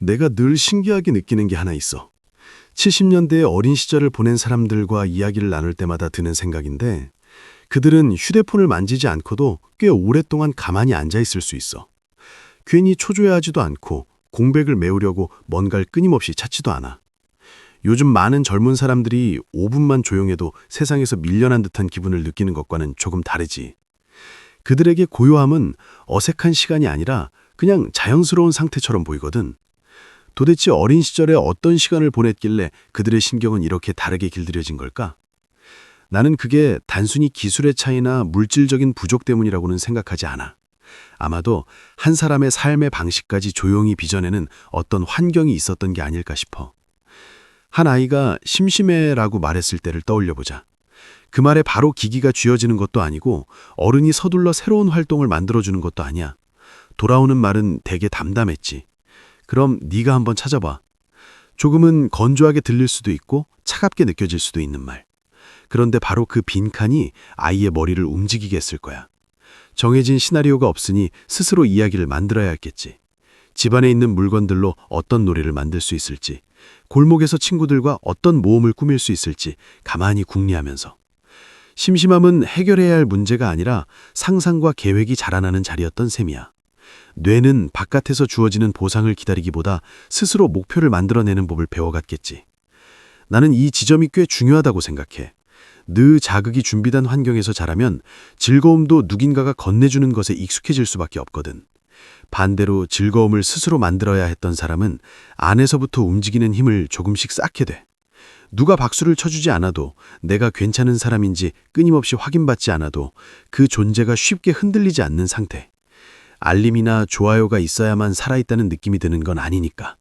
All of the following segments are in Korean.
내가 늘 신기하게 느끼는 게 하나 있어. 70년대의 어린 시절을 보낸 사람들과 이야기를 나눌 때마다 드는 생각인데, 그들은 휴대폰을 만지지 않고도 꽤 오랫동안 가만히 앉아 있을 수 있어. 괜히 초조해하지도 않고 공백을 메우려고 뭔가를 끊임없이 찾지도 않아. 요즘 많은 젊은 사람들이 5분만 조용해도 세상에서 밀려난 듯한 기분을 느끼는 것과는 조금 다르지. 그들에게 고요함은 어색한 시간이 아니라 그냥 자연스러운 상태처럼 보이거든. 도대체 어린 시절에 어떤 시간을 보냈길래 그들의 신경은 이렇게 다르게 길들여진 걸까? 나는 그게 단순히 기술의 차이나 물질적인 부족 때문이라고는 생각하지 않아. 아마도 한 사람의 삶의 방식까지 조용히 빚어내는 어떤 환경이 있었던 게 아닐까 싶어. 한 아이가 심심해라고 말했을 때를 떠올려보자. 그 말에 바로 기기가 쥐어지는 것도 아니고 어른이 서둘러 새로운 활동을 만들어주는 것도 아니야. 돌아오는 말은 되게 담담했지. 그럼 네가 한번 찾아봐. 조금은 건조하게 들릴 수도 있고 차갑게 느껴질 수도 있는 말. 그런데 바로 그 빈칸이 아이의 머리를 움직이게 했을 거야. 정해진 시나리오가 없으니 스스로 이야기를 만들어야 했겠지. 집안에 있는 물건들로 어떤 놀이를 만들 수 있을지, 골목에서 친구들과 어떤 모험을 꾸밀 수 있을지 가만히 궁리하면서. 심심함은 해결해야 할 문제가 아니라 상상과 계획이 자라나는 자리였던 셈이야. 뇌는 바깥에서 주어지는 보상을 기다리기보다 스스로 목표를 만들어내는 법을 배워갔겠지. 나는 이 지점이 꽤 중요하다고 생각해. 늘 자극이 준비된 환경에서 자라면 즐거움도 누군가가 건네주는 것에 익숙해질 수밖에 없거든. 반대로 즐거움을 스스로 만들어야 했던 사람은 안에서부터 움직이는 힘을 조금씩 쌓게 돼. 누가 박수를 쳐주지 않아도, 내가 괜찮은 사람인지 끊임없이 확인받지 않아도 그 존재가 쉽게 흔들리지 않는 상태. 알림이나 좋아요가 있어야만 살아있다는 느낌이 드는 건 아니니까.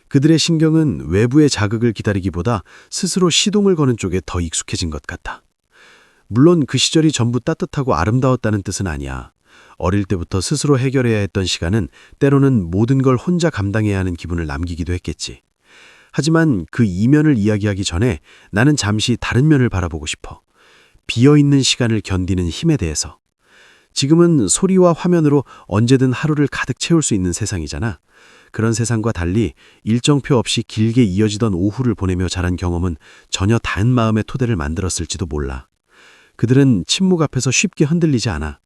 그들의 신경은 외부의 자극을 기다리기보다 스스로 시동을 거는 쪽에 더 익숙해진 것 같아. 물론 그 시절이 전부 따뜻하고 아름다웠다는 뜻은 아니야. 어릴 때부터 스스로 해결해야 했던 시간은 때로는 모든 걸 혼자 감당해야 하는 기분을 남기기도 했겠지. 하지만 그 이면을 이야기하기 전에 나는 잠시 다른 면을 바라보고 싶어. 비어있는 시간을 견디는 힘에 대해서. 지금은 소리와 화면으로 언제든 하루를 가득 채울 수 있는 세상이잖아. 그런 세상과 달리 일정표 없이 길게 이어지던 오후를 보내며 자란 경험은 전혀 다른 마음의 토대를 만들었을지도 몰라. 그들은 침묵 앞에서 쉽게 흔들리지 않아.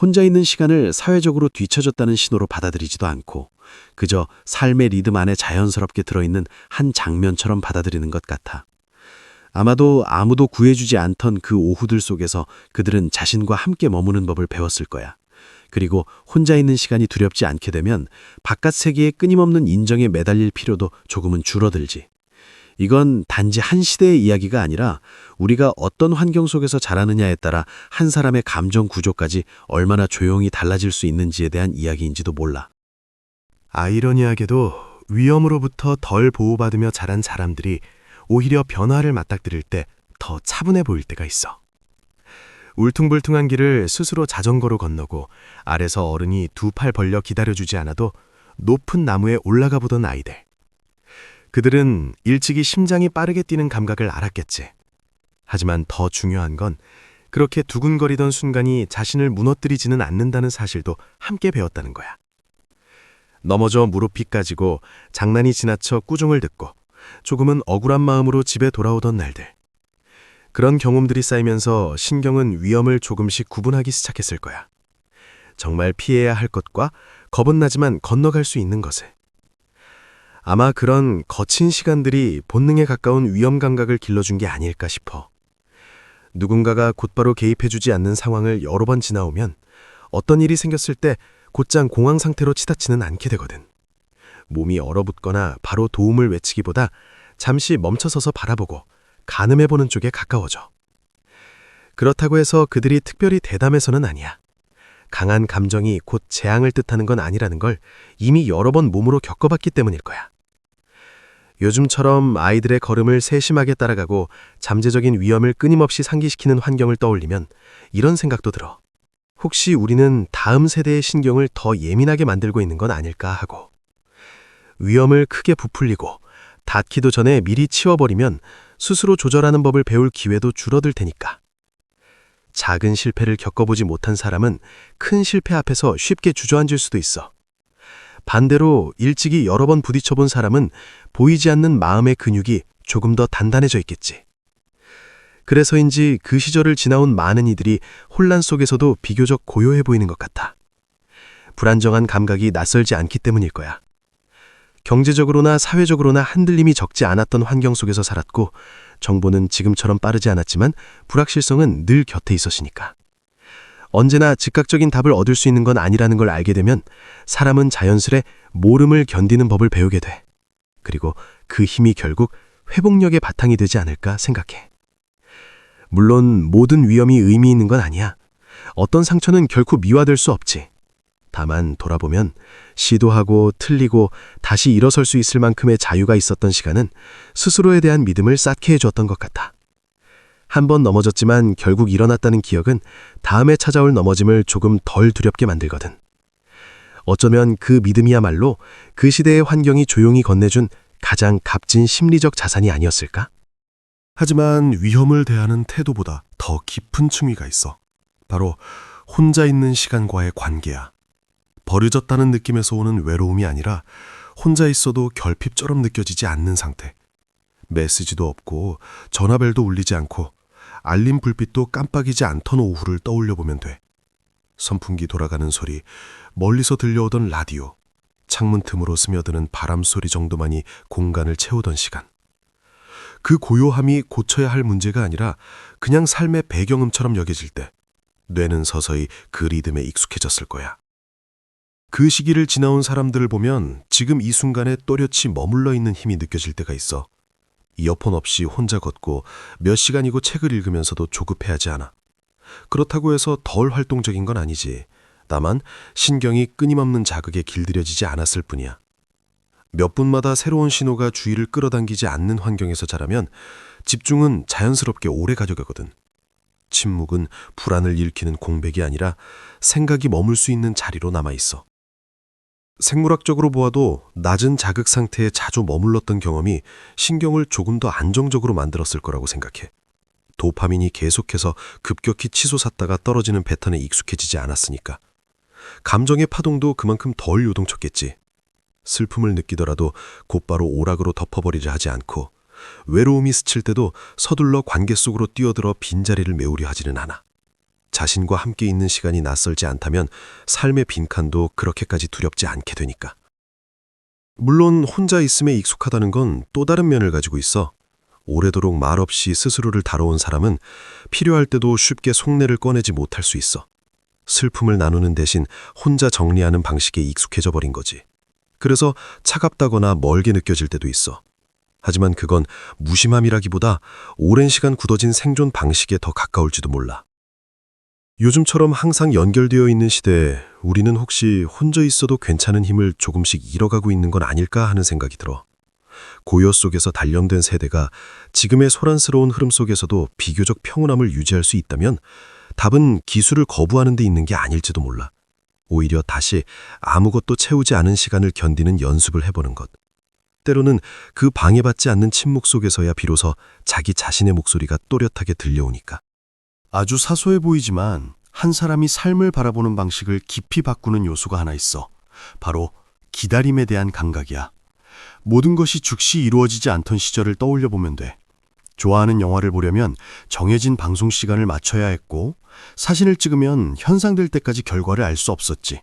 혼자 있는 시간을 사회적으로 뒤처졌다는 신호로 받아들이지도 않고 그저 삶의 리듬 안에 자연스럽게 들어있는 한 장면처럼 받아들이는 것 같아. 아마도 아무도 구해주지 않던 그 오후들 속에서 그들은 자신과 함께 머무는 법을 배웠을 거야. 그리고 혼자 있는 시간이 두렵지 않게 되면 바깥 세계의 끊임없는 인정에 매달릴 필요도 조금은 줄어들지. 이건 단지 한 시대의 이야기가 아니라 우리가 어떤 환경 속에서 자라느냐에 따라 한 사람의 감정 구조까지 얼마나 조용히 달라질 수 있는지에 대한 이야기인지도 몰라. 아이러니하게도 위험으로부터 덜 보호받으며 자란 사람들이 오히려 변화를 맞닥뜨릴 때 더 차분해 보일 때가 있어. 울퉁불퉁한 길을 스스로 자전거로 건너고 아래서 어른이 두 팔 벌려 기다려주지 않아도 높은 나무에 올라가 보던 아이들. 그들은 일찍이 심장이 빠르게 뛰는 감각을 알았겠지. 하지만 더 중요한 건 그렇게 두근거리던 순간이 자신을 무너뜨리지는 않는다는 사실도 함께 배웠다는 거야. 넘어져 무릎 삐까지고 장난이 지나쳐 꾸중을 듣고 조금은 억울한 마음으로 집에 돌아오던 날들. 그런 경험들이 쌓이면서 신경은 위험을 조금씩 구분하기 시작했을 거야. 정말 피해야 할 것과 겁은 나지만 건너갈 수 있는 것을. 아마 그런 거친 시간들이 본능에 가까운 위험 감각을 길러준 게 아닐까 싶어. 누군가가 곧바로 개입해주지 않는 상황을 여러 번 지나오면 어떤 일이 생겼을 때 곧장 공황 상태로 치닫지는 않게 되거든. 몸이 얼어붙거나 바로 도움을 외치기보다 잠시 멈춰서서 바라보고 가늠해보는 쪽에 가까워져. 그렇다고 해서 그들이 특별히 대담해서는 아니야. 강한 감정이 곧 재앙을 뜻하는 건 아니라는 걸 이미 여러 번 몸으로 겪어봤기 때문일 거야. 요즘처럼 아이들의 걸음을 세심하게 따라가고 잠재적인 위험을 끊임없이 상기시키는 환경을 떠올리면 이런 생각도 들어. 혹시 우리는 다음 세대의 신경을 더 예민하게 만들고 있는 건 아닐까 하고. 위험을 크게 부풀리고 닿기도 전에 미리 치워버리면 스스로 조절하는 법을 배울 기회도 줄어들 테니까. 작은 실패를 겪어보지 못한 사람은 큰 실패 앞에서 쉽게 주저앉을 수도 있어. 반대로 일찍이 여러 번 부딪혀본 사람은 보이지 않는 마음의 근육이 조금 더 단단해져 있겠지. 그래서인지 그 시절을 지나온 많은 이들이 혼란 속에서도 비교적 고요해 보이는 것 같아. 불안정한 감각이 낯설지 않기 때문일 거야. 경제적으로나 사회적으로나 흔들림이 적지 않았던 환경 속에서 살았고, 정보는 지금처럼 빠르지 않았지만 불확실성은 늘 곁에 있었으니까. 언제나 즉각적인 답을 얻을 수 있는 건 아니라는 걸 알게 되면 사람은 자연스레 모름을 견디는 법을 배우게 돼. 그리고 그 힘이 결국 회복력의 바탕이 되지 않을까 생각해. 물론 모든 위험이 의미 있는 건 아니야. 어떤 상처는 결코 미화될 수 없지. 다만 돌아보면 시도하고 틀리고 다시 일어설 수 있을 만큼의 자유가 있었던 시간은 스스로에 대한 믿음을 쌓게 해주었던 것 같아. 한 번 넘어졌지만 결국 일어났다는 기억은 다음에 찾아올 넘어짐을 조금 덜 두렵게 만들거든. 어쩌면 그 믿음이야말로 그 시대의 환경이 조용히 건네준 가장 값진 심리적 자산이 아니었을까? 하지만 위험을 대하는 태도보다 더 깊은 층위가 있어. 바로 혼자 있는 시간과의 관계야. 버려졌다는 느낌에서 오는 외로움이 아니라 혼자 있어도 결핍처럼 느껴지지 않는 상태. 메시지도 없고 전화벨도 울리지 않고 알림 불빛도 깜빡이지 않던 오후를 떠올려 보면 돼. 선풍기 돌아가는 소리, 멀리서 들려오던 라디오, 창문 틈으로 스며드는 바람 소리 정도만이 공간을 채우던 시간. 그 고요함이 고쳐야 할 문제가 아니라 그냥 삶의 배경음처럼 여겨질 때 뇌는 서서히 그 리듬에 익숙해졌을 거야. 그 시기를 지나온 사람들을 보면 지금 이 순간에 또렷이 머물러 있는 힘이 느껴질 때가 있어. 이어폰 없이 혼자 걷고 몇 시간이고 책을 읽으면서도 조급해하지 않아. 그렇다고 해서 덜 활동적인 건 아니지. 다만 신경이 끊임없는 자극에 길들여지지 않았을 뿐이야. 몇 분마다 새로운 신호가 주의를 끌어당기지 않는 환경에서 자라면 집중은 자연스럽게 오래 가져가거든. 침묵은 불안을 일으키는 공백이 아니라 생각이 머물 수 있는 자리로 남아있어. 생물학적으로 보아도 낮은 자극 상태에 자주 머물렀던 경험이 신경을 조금 더 안정적으로 만들었을 거라고 생각해. 도파민이 계속해서 급격히 치솟았다가 떨어지는 패턴에 익숙해지지 않았으니까. 감정의 파동도 그만큼 덜 요동쳤겠지. 슬픔을 느끼더라도 곧바로 오락으로 덮어버리려 하지 않고, 외로움이 스칠 때도 서둘러 관계 속으로 뛰어들어 빈자리를 메우려 하지는 않아. 자신과 함께 있는 시간이 낯설지 않다면 삶의 빈칸도 그렇게까지 두렵지 않게 되니까. 물론 혼자 있음에 익숙하다는 건 또 다른 면을 가지고 있어. 오래도록 말없이 스스로를 다뤄온 사람은 필요할 때도 쉽게 속내를 꺼내지 못할 수 있어. 슬픔을 나누는 대신 혼자 정리하는 방식에 익숙해져 버린 거지. 그래서 차갑다거나 멀게 느껴질 때도 있어. 하지만 그건 무심함이라기보다 오랜 시간 굳어진 생존 방식에 더 가까울지도 몰라. 요즘처럼 항상 연결되어 있는 시대에 우리는 혹시 혼자 있어도 괜찮은 힘을 조금씩 잃어가고 있는 건 아닐까 하는 생각이 들어. 고요 속에서 단련된 세대가 지금의 소란스러운 흐름 속에서도 비교적 평온함을 유지할 수 있다면 답은 기술을 거부하는 데 있는 게 아닐지도 몰라. 오히려 다시 아무것도 채우지 않은 시간을 견디는 연습을 해보는 것. 때로는 그 방해받지 않는 침묵 속에서야 비로소 자기 자신의 목소리가 또렷하게 들려오니까. 아주 사소해 보이지만 한 사람이 삶을 바라보는 방식을 깊이 바꾸는 요소가 하나 있어. 바로 기다림에 대한 감각이야. 모든 것이 즉시 이루어지지 않던 시절을 떠올려 보면 돼. 좋아하는 영화를 보려면 정해진 방송 시간을 맞춰야 했고, 사진을 찍으면 현상될 때까지 결과를 알 수 없었지.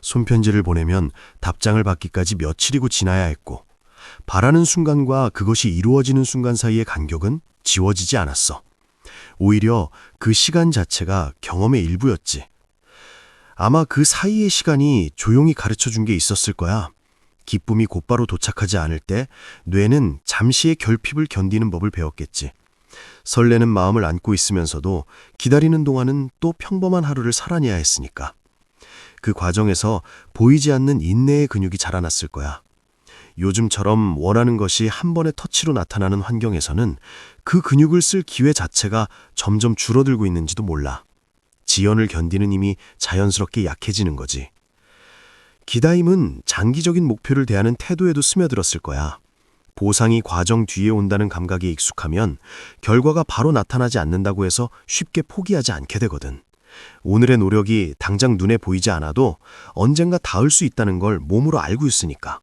손편지를 보내면 답장을 받기까지 며칠이고 지나야 했고, 바라는 순간과 그것이 이루어지는 순간 사이의 간격은 지워지지 않았어. 오히려 그 시간 자체가 경험의 일부였지. 아마 그 사이의 시간이 조용히 가르쳐준 게 있었을 거야. 기쁨이 곧바로 도착하지 않을 때 뇌는 잠시의 결핍을 견디는 법을 배웠겠지. 설레는 마음을 안고 있으면서도 기다리는 동안은 또 평범한 하루를 살아내야 했으니까. 그 과정에서 보이지 않는 인내의 근육이 자라났을 거야. 요즘처럼 원하는 것이 한 번의 터치로 나타나는 환경에서는 그 근육을 쓸 기회 자체가 점점 줄어들고 있는지도 몰라. 지연을 견디는 힘이 자연스럽게 약해지는 거지. 기다림은 장기적인 목표를 대하는 태도에도 스며들었을 거야. 보상이 과정 뒤에 온다는 감각에 익숙하면 결과가 바로 나타나지 않는다고 해서 쉽게 포기하지 않게 되거든. 오늘의 노력이 당장 눈에 보이지 않아도 언젠가 닿을 수 있다는 걸 몸으로 알고 있으니까.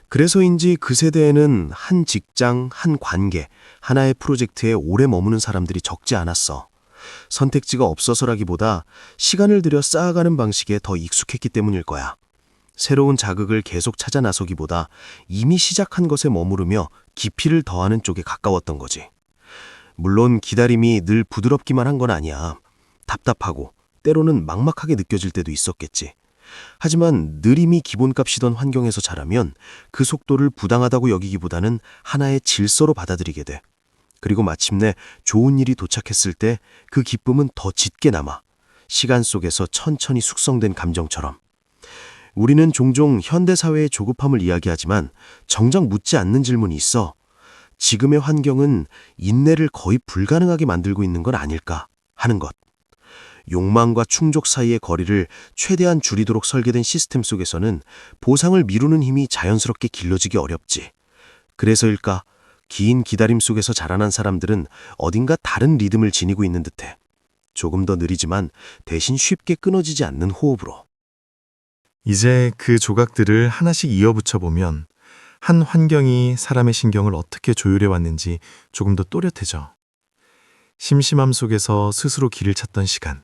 그래서인지 그 세대에는 한 직장, 한 관계, 하나의 프로젝트에 오래 머무는 사람들이 적지 않았어. 선택지가 없어서라기보다 시간을 들여 쌓아가는 방식에 더 익숙했기 때문일 거야. 새로운 자극을 계속 찾아 나서기보다 이미 시작한 것에 머무르며 깊이를 더하는 쪽에 가까웠던 거지. 물론 기다림이 늘 부드럽기만 한 건 아니야. 답답하고 때로는 막막하게 느껴질 때도 있었겠지. 하지만 늘 이미 기본값이던 환경에서 자라면 그 속도를 부당하다고 여기기보다는 하나의 질서로 받아들이게 돼. 그리고 마침내 좋은 일이 도착했을 때 그 기쁨은 더 짙게 남아. 시간 속에서 천천히 숙성된 감정처럼. 우리는 종종 현대사회의 조급함을 이야기하지만 정작 묻지 않는 질문이 있어. 지금의 환경은 인내를 거의 불가능하게 만들고 있는 건 아닐까 하는 것. 욕망과 충족 사이의 거리를 최대한 줄이도록 설계된 시스템 속에서는 보상을 미루는 힘이 자연스럽게 길러지기 어렵지. 그래서일까? 긴 기다림 속에서 자라난 사람들은 어딘가 다른 리듬을 지니고 있는 듯해. 조금 더 느리지만 대신 쉽게 끊어지지 않는 호흡으로. 이제 그 조각들을 하나씩 이어붙여 보면 한 환경이 사람의 신경을 어떻게 조율해 왔는지 조금 더 또렷해져. 심심함 속에서 스스로 길을 찾던 시간,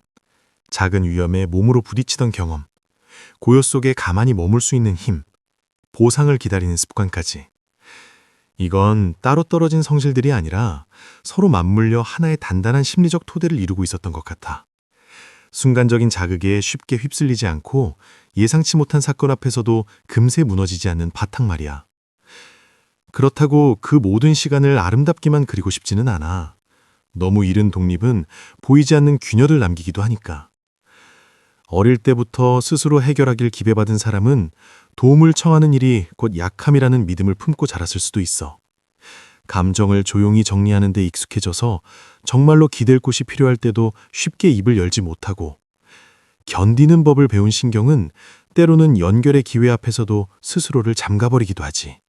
작은 위험에 몸으로 부딪히던 경험, 고요 속에 가만히 머물 수 있는 힘, 보상을 기다리는 습관까지. 이건 따로 떨어진 성질들이 아니라 서로 맞물려 하나의 단단한 심리적 토대를 이루고 있었던 것 같아. 순간적인 자극에 쉽게 휩쓸리지 않고 예상치 못한 사건 앞에서도 금세 무너지지 않는 바탕 말이야. 그렇다고 그 모든 시간을 아름답게만 그리고 싶지는 않아. 너무 이른 독립은 보이지 않는 균열을 남기기도 하니까. 어릴 때부터 스스로 해결하길 기배받은 사람은 도움을 청하는 일이 곧 약함이라는 믿음을 품고 자랐을 수도 있어. 감정을 조용히 정리하는 데 익숙해져서 정말로 기댈 곳이 필요할 때도 쉽게 입을 열지 못하고, 견디는 법을 배운 신경은 때로는 연결의 기회 앞에서도 스스로를 잠가버리기도 하지.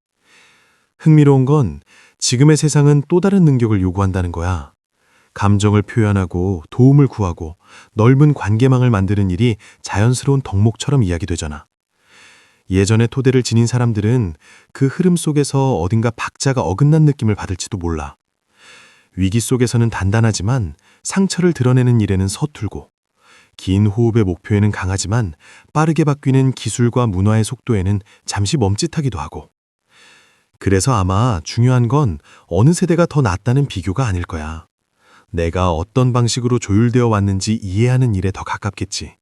흥미로운 건 지금의 세상은 또 다른 능력을 요구한다는 거야. 감정을 표현하고 도움을 구하고 넓은 관계망을 만드는 일이 자연스러운 덕목처럼 이야기되잖아. 예전의 토대를 지닌 사람들은 그 흐름 속에서 어딘가 박자가 어긋난 느낌을 받을지도 몰라. 위기 속에서는 단단하지만 상처를 드러내는 일에는 서툴고, 긴 호흡의 목표에는 강하지만 빠르게 바뀌는 기술과 문화의 속도에는 잠시 멈칫하기도 하고. 그래서 아마 중요한 건 어느 세대가 더 낫다는 비교가 아닐 거야. 내가 어떤 방식으로 조율되어 왔는지 이해하는 일에 더 가깝겠지.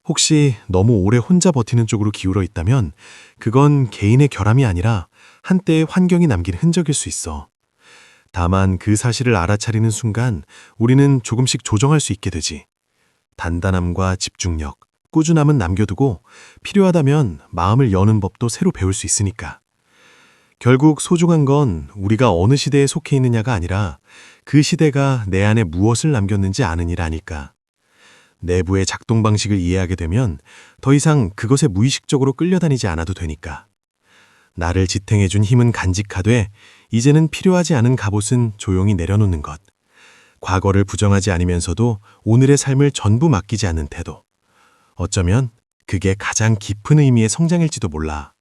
혹시 너무 오래 혼자 버티는 쪽으로 기울어 있다면 그건 개인의 결함이 아니라 한때의 환경이 남긴 흔적일 수 있어. 다만 그 사실을 알아차리는 순간 우리는 조금씩 조정할 수 있게 되지. 단단함과 집중력, 꾸준함은 남겨두고 필요하다면 마음을 여는 법도 새로 배울 수 있으니까. 결국 소중한 건 우리가 어느 시대에 속해 있느냐가 아니라 그 시대가 내 안에 무엇을 남겼는지 아는 일 아닐까. 내부의 작동 방식을 이해하게 되면 더 이상 그것에 무의식적으로 끌려다니지 않아도 되니까. 나를 지탱해준 힘은 간직하되 이제는 필요하지 않은 갑옷은 조용히 내려놓는 것. 과거를 부정하지 않으면서도 오늘의 삶을 전부 맡기지 않는 태도. 어쩌면 그게 가장 깊은 의미의 성장일지도 몰라.